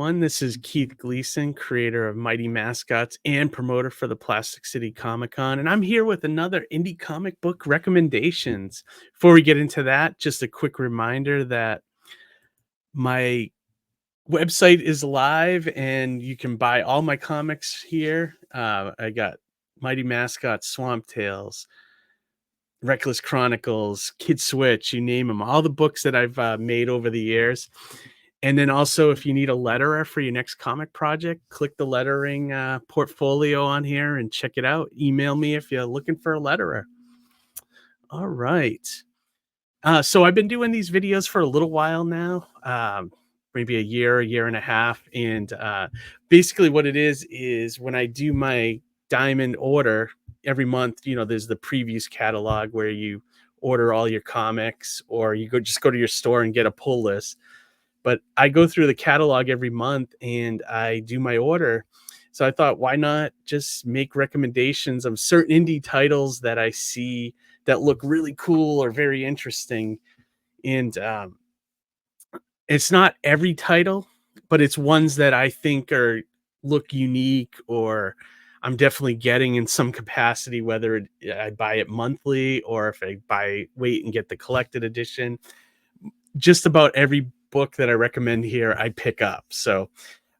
everyone. This is Keith Gleason, creator of Mighty Mascots and promoter for the Plastic City Comic Con. And I'm here with another indie comic book recommendations. Before we get into that, just a quick reminder that my website is live and you can buy all my comics here. I got Mighty Mascots, Swamp Tales, Reckless Chronicles, Kid Switch, you name them, all the books that I've made over the years. And then also, if you need a letterer for your next comic project, click the lettering portfolio on here and check it out. Email me if you're looking for a letterer. All right. So I've been doing these videos for a little while now, maybe a year and a half. And basically what it is when I do my diamond order every month, there's the previews catalog where you order all your comics, or you just go to your store and get a pull list. But I go through the catalog every month and I do my order. So I thought, why not just make recommendations of certain indie titles that I see that look really cool or very interesting. And it's not every title, but it's ones that I think look unique, or I'm definitely getting in some capacity, whether I buy it monthly or if I wait and get the collected edition. Just about every book that I recommend here, I pick up. So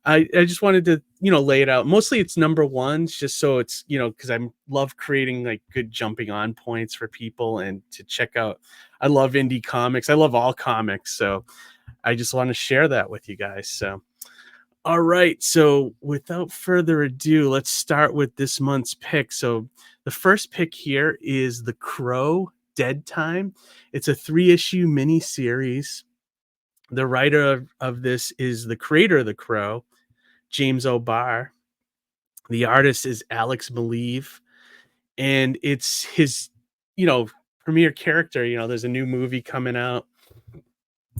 I just wanted to, lay it out. Mostly it's number ones, just so it's, because I love creating like good jumping on points for people and to check out. I love indie comics. I love all comics. So I just want to share that with you guys. So, all right. So without further ado, let's start with this month's pick. So the first pick here is The Crow, Dead Time. It's a 3-issue mini series. The writer of this is the creator of The Crow, James O'Barr. The artist is Alex Maleev, and it's his, premiere character. There's a new movie coming out,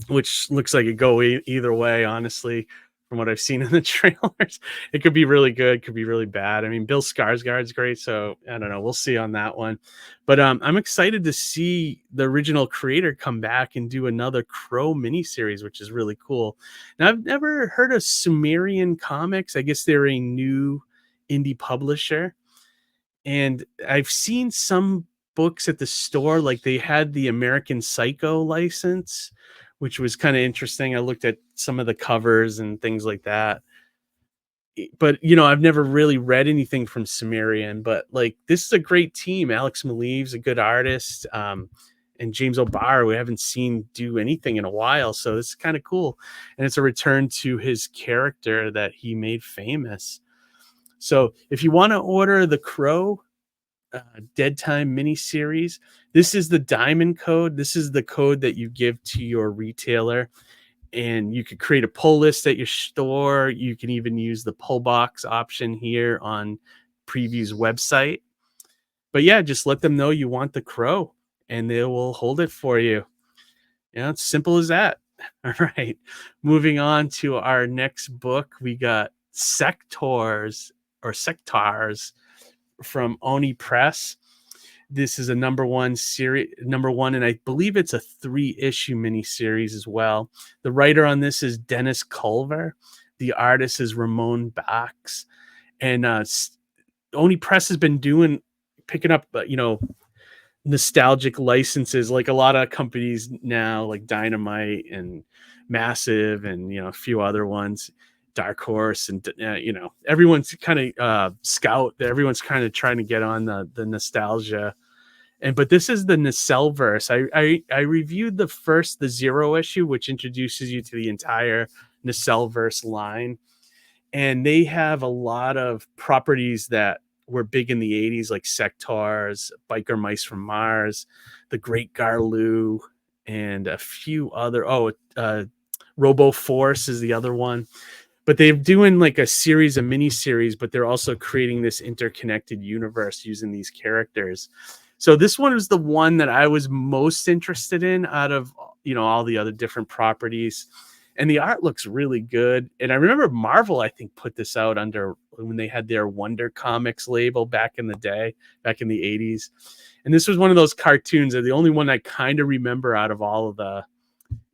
which looks like it go either way, honestly. From what I've seen in the trailers, it could be really good, could be really bad. I mean, Bill Skarsgård's great, so I don't know. We'll see on that one. But I'm excited to see the original creator come back and do another Crow miniseries, which is really cool. Now, I've never heard of Sumerian Comics. I guess they're a new indie publisher, and I've seen some books at the store, like they had the American Psycho license, which was kind of interesting. I looked at some of the covers and things like that. But, I've never really read anything from Sumerian, but like this is a great team. Alex Maleev's a good artist. And James O'Barr, we haven't seen do anything in a while. So this is kind of cool. And it's a return to his character that he made famous. So if you want to order The Crow, Dead Time miniseries, this is the diamond code. This is the code that you give to your retailer, and you could create a pull list at your store. You can even use the pull box option here on Preview's website. But yeah, just let them know you want The Crow and they will hold it for you. It's simple as that. All right, moving on to our next book, we got Sectors from Oni Press. This is a number one, and I believe it's a 3-issue miniseries as well. The writer on this is Dennis Culver. The artist is Ramon Bax. And Oni Press has been picking up, nostalgic licenses, like a lot of companies now, like Dynamite and Massive and, a few other ones. Dark Horse, and everyone's kind of Scout. Everyone's kind of trying to get on the nostalgia, but this is the Nacelverse. I reviewed the 0 issue, which introduces you to the entire Nacelverse line, and they have a lot of properties that were big in the 80s, like Sectors, Biker Mice from Mars, The Great Garloo, and a few other. Robo Force is the other one. But they're doing like a series of mini-series, but they're also creating this interconnected universe using these characters. So this one was the one that I was most interested in out of, all the other different properties. And the art looks really good. And I remember Marvel, I think, put this out under when they had their Wonder Comics label back in the day, back in the 80s. And this was one of those cartoons, the only one I kind of remember out of all of the,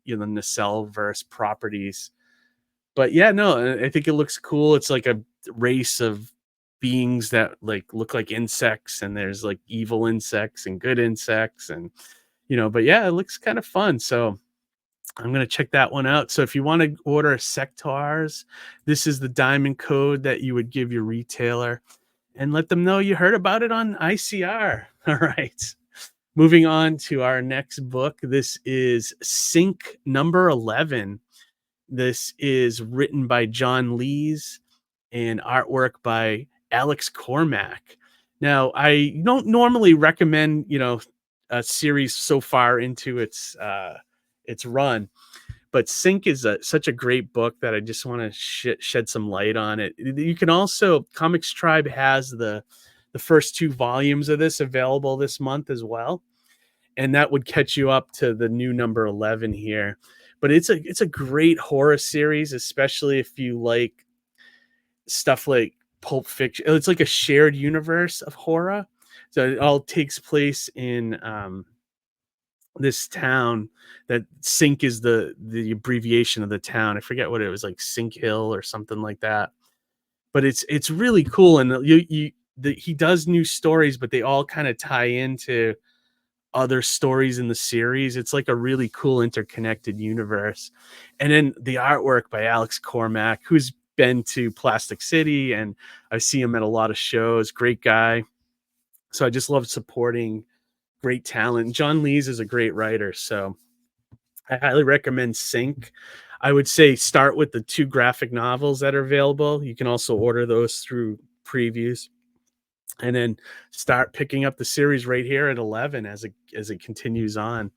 Nacelverse properties. But yeah, no, I think it looks cool. It's like a race of beings that like look like insects, and there's like evil insects and good insects, and but yeah, it looks kind of fun. So I'm gonna check that one out. So if you want to order Sectars, this is the diamond code that you would give your retailer and let them know you heard about it on ICR. All right. Moving on to our next book. This is Sync number 11. This is written by John Lees and artwork by Alex Cormack. Now, I don't normally recommend, a series so far into its run, but Sync is such a great book that I just want to shed some light on it. You can also Comics Tribe has the first two volumes of this available this month as well, and that would catch you up to the new number 11 here. But it's a great horror series, especially if you like stuff like Pulp Fiction. It's like a shared universe of horror. So it all takes place in this town that Sink is the abbreviation of the town. I forget what it was, like Sink Hill or something like that. But it's really cool, and he does new stories, but they all kind of tie into other stories in the series. It's like a really cool interconnected universe. And then the artwork by Alex Cormack, who's been to Plastic City, and I see him at a lot of shows. Great guy. So I just love supporting great talent. John Lees is a great writer, so I highly recommend Sync. I would say start with the two graphic novels that are available. You can also order those through previews, and then start picking up the series right here at 11 as it continues on.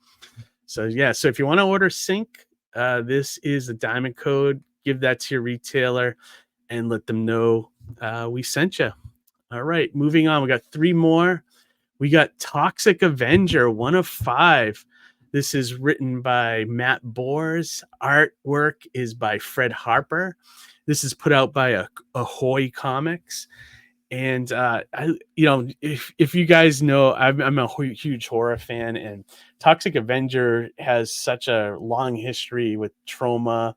So yeah, so if you want to order Sync, this is the diamond code. Give that to your retailer and let them know we sent you. All right, moving on. We got three more. We got Toxic Avenger, 1 of 5. This is written by Matt Bors. Artwork is by Fred Harper. This is put out by Ahoy Comics. And if you guys know, I'm a huge horror fan, and Toxic Avenger has such a long history with Troma,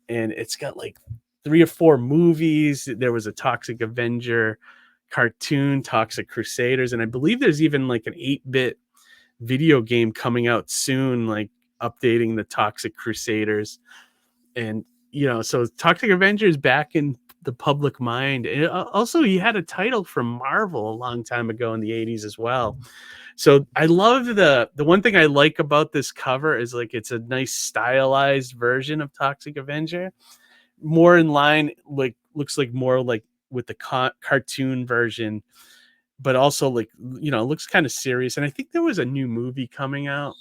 and it's got like 3 or 4 movies. There was a Toxic Avenger cartoon, Toxic Crusaders, and I believe there's even like an 8-bit video game coming out soon, like updating the Toxic Crusaders. And so Toxic Avenger is back in the public mind. And also, he had a title from Marvel a long time ago in the 80s as well. So I love the one thing I like about this cover is like it's a nice stylized version of Toxic Avenger, more in line, like looks like more like with the cartoon version, but also like looks kind of serious. And I think there was a new movie coming out.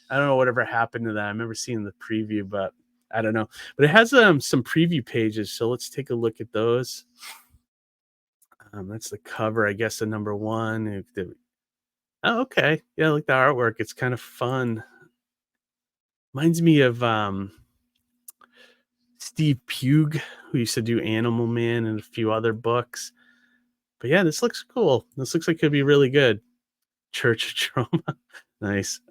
I don't know whatever happened to that. I remember seeing the preview, but I don't know. But it has some preview pages, so let's take a look at those. That's the cover, I guess, the number 1. Oh, okay. Yeah, I like the artwork. It's kind of fun. Reminds me of Steve Pugh, who used to do Animal Man and a few other books. But yeah, this looks cool. This looks like it could be really good. Church of Trauma. Nice.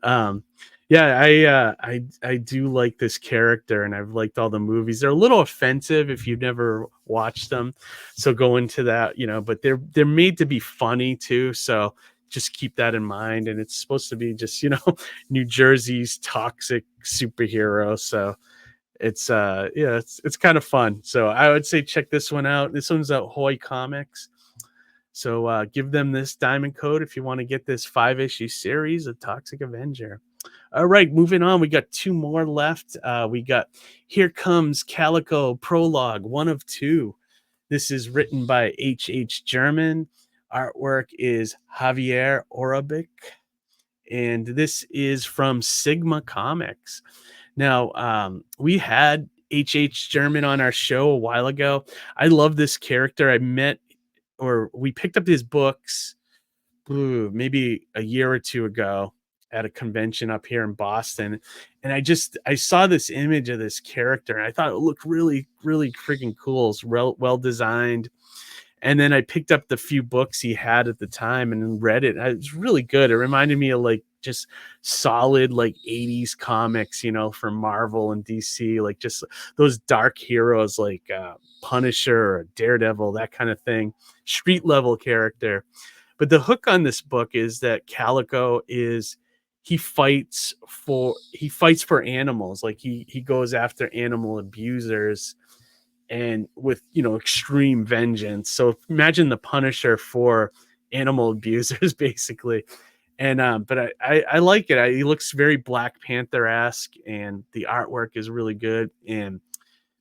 Yeah, I do like this character, and I've liked all the movies. They're a little offensive if you've never watched them, so go into that, but they're made to be funny too, so just keep that in mind. And it's supposed to be just New Jersey's toxic superhero, so it's yeah, it's kind of fun. So I would say check this one out. This one's at Hoy Comics. So give them this diamond code if you want to get this 5-issue series of Toxic Avenger. All right, moving on. We got 2 more left. We got Here Comes Calico Prologue, 1 of 2. This is written by H.H. German. Artwork is Javier Orabic. And this is from Sigma Comics. Now, we had H.H. German on our show a while ago. I love this character. We picked up his books maybe a year or 2 ago at a convention up here in Boston. And I saw this image of this character, and I thought it looked really, really freaking cool. It's well designed. And then I picked up the few books he had at the time and read it. It was really good. It reminded me of like just solid like 80s comics, from Marvel and DC, like just those dark heroes like Punisher or Daredevil, that kind of thing, street level character. But the hook on this book is that Calico he fights for animals. Like he goes after animal abusers, and with extreme vengeance. So imagine the Punisher for animal abusers, basically. And but I like it. He looks very Black Panther-esque, and the artwork is really good. And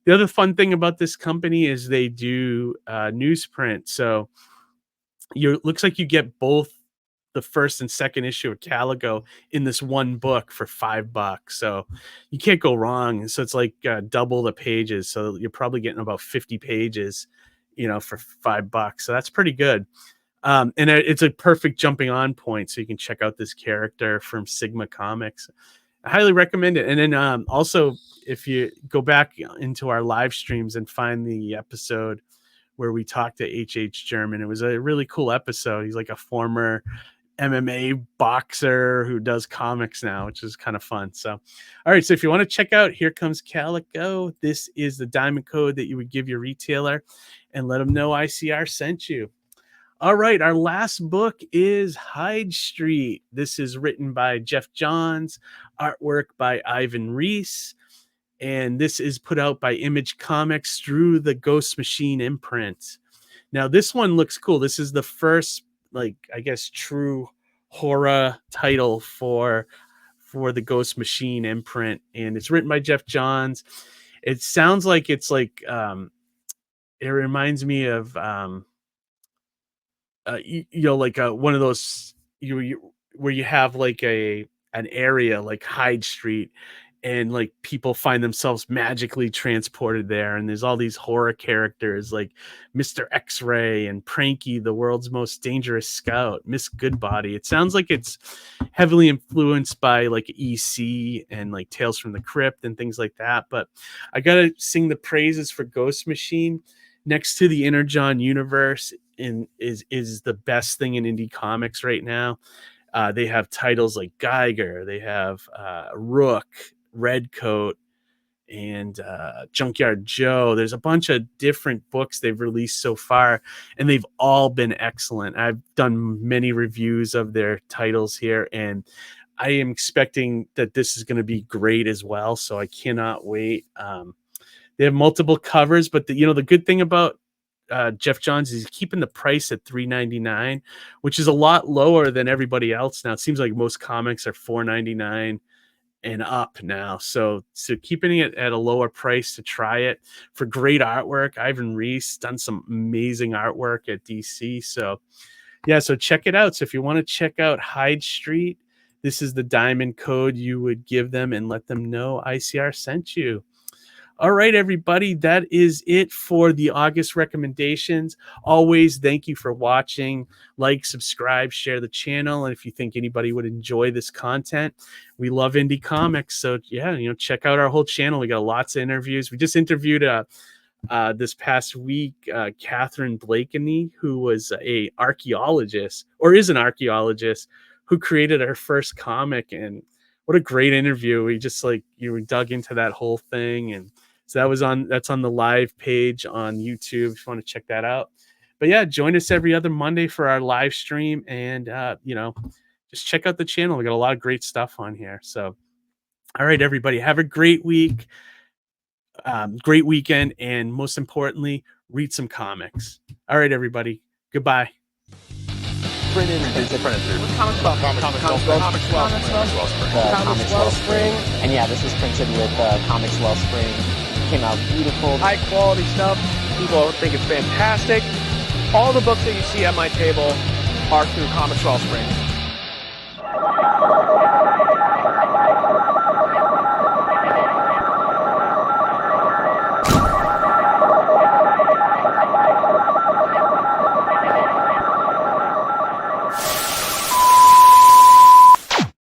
the other fun thing about this company is they do newsprint. So looks like you get both the first and second issue of Calico in this one book for $5. So you can't go wrong. So it's like double the pages. So you're probably getting about 50 pages, for $5. So that's pretty good. And it's a perfect jumping on point. So you can check out this character from Sigma Comics. I highly recommend it. And then also, if you go back into our live streams and find the episode where we talked to H.H. German, it was a really cool episode. He's like a former MMA boxer who does comics now, which is kind of fun. So, all right. So if you want to check out Here Comes Calico, this is the diamond code that you would give your retailer and let them know ICR sent you. All right. Our last book is Hyde Street. This is written by Jeff Johns, artwork by Ivan Reis. And this is put out by Image Comics through the Ghost Machine imprint. Now, this one looks cool. This is the first, like, I guess, true horror title for the Ghost Machine imprint. And it's written by Jeff Johns. It sounds like it's like, it reminds me of, like one of those, where you have like an area like Hyde Street, and like people find themselves magically transported there, and there's all these horror characters like Mr. X-Ray and Pranky, the world's most dangerous scout, Miss Goodbody. It sounds like it's heavily influenced by like EC and like Tales from the Crypt and things like that. But I gotta sing the praises for Ghost Machine. Next to the Energon universe is the best thing in indie comics right now. They have titles like Geiger, they have Rook, Redcoat, and Junkyard Joe. There's a bunch of different books they've released so far, and they've all been excellent. I've done many reviews of their titles here, and I am expecting that this is going to be great as well. So I cannot wait. They have multiple covers, but the good thing about Jeff Johns is he's keeping the price at $3.99, which is a lot lower than everybody else now. It seems like most comics are $4.99 and up now. So keeping it at a lower price to try it for great artwork. Ivan Reis done some amazing artwork at DC. So yeah, so check it out. So if you want to check out Hyde Street, this is the diamond code you would give them and let them know ICR sent you. All right, everybody, that is it for the August recommendations. Always thank you for watching. Like, subscribe, share the channel. And if you think anybody would enjoy this content, we love indie comics. So yeah, check out our whole channel. We got lots of interviews. We just interviewed this past week, Catherine Blakeney, who was a archaeologist, or is an archaeologist, who created her first comic. And what a great interview. We just dug into that whole thing. And so that's on the live page on YouTube if you want to check that out. But yeah, join us every other Monday for our live stream, and just check out the channel. We got a lot of great stuff on here. So all right, everybody, have a great week, great weekend, and most importantly, read some comics. All right, everybody, goodbye. Printed through Comics Wellspring. And yeah, this was printed with Comics Wellspring. Came out beautiful, high quality stuff. People think it's fantastic. All the books that you see at my table are through Comics Wellspring.